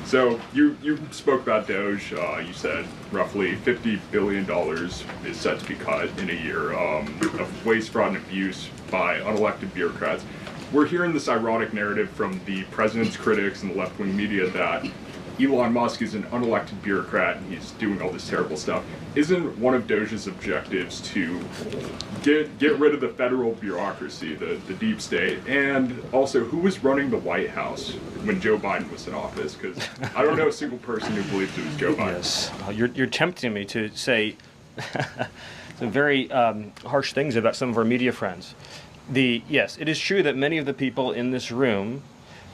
So you spoke about Doge. You said roughly $50 billion is set to be cut in a year of waste, fraud, and abuse by unelected bureaucrats. We're hearing this ironic narrative from the president's critics and the left-wing media that Elon Musk is an unelected bureaucrat and he's doing all this terrible stuff. Isn't one of Doge's objectives to get rid of the federal bureaucracy, the deep state, and also who was running the White House when Joe Biden was in office? Because I don't know a single person who believes it was Joe Biden. Yes, you're tempting me to say some very harsh things about some of our media friends. Yes, it is true that many of the people in this room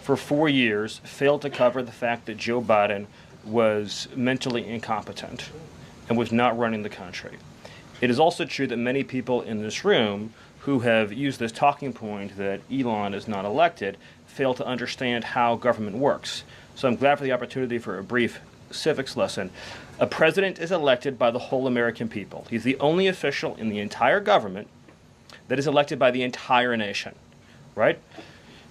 for 4 years failed to cover the fact that Joe Biden was mentally incompetent and was not running the country. It is also true that many people in this room who have used this talking point that Elon is not elected fail to understand how government works. So I'm glad for the opportunity for a brief civics lesson. A president is elected by the whole American people. He's the only official in the entire government that is elected by the entire nation, right?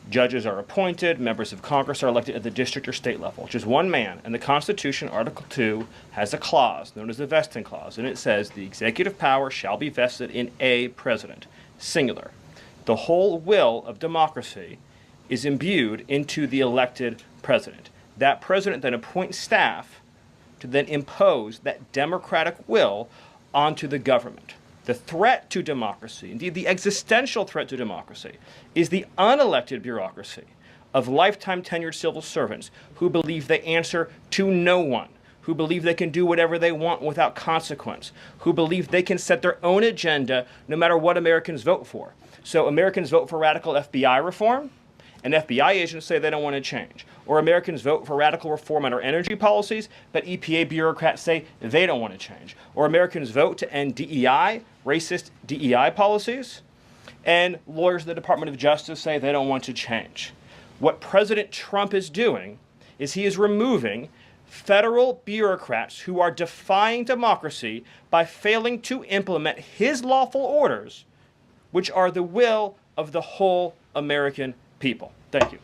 Judges are appointed, members of Congress are elected at the district or state level, just one man. And the Constitution, Article 2, has a clause known as the vesting clause, and it says the executive power shall be vested in a president, singular. The whole will of democracy is imbued into the elected president. That president then appoints staff to then impose that democratic will onto the government. The threat to democracy, indeed the existential threat to democracy, is the unelected bureaucracy of lifetime tenured civil servants who believe they answer to no one, who believe they can do whatever they want without consequence, who believe they can set their own agenda no matter what Americans vote for. So Americans vote for radical FBI reform, and FBI agents say they don't want to change. Or Americans vote for radical reform on our energy policies, but EPA bureaucrats say they don't want to change. Or Americans vote to end DEI, racist DEI policies, and lawyers at the Department of Justice say they don't want to change. What President Trump is doing is he is removing federal bureaucrats who are defying democracy by failing to implement his lawful orders, which are the will of the whole American people. Thank you.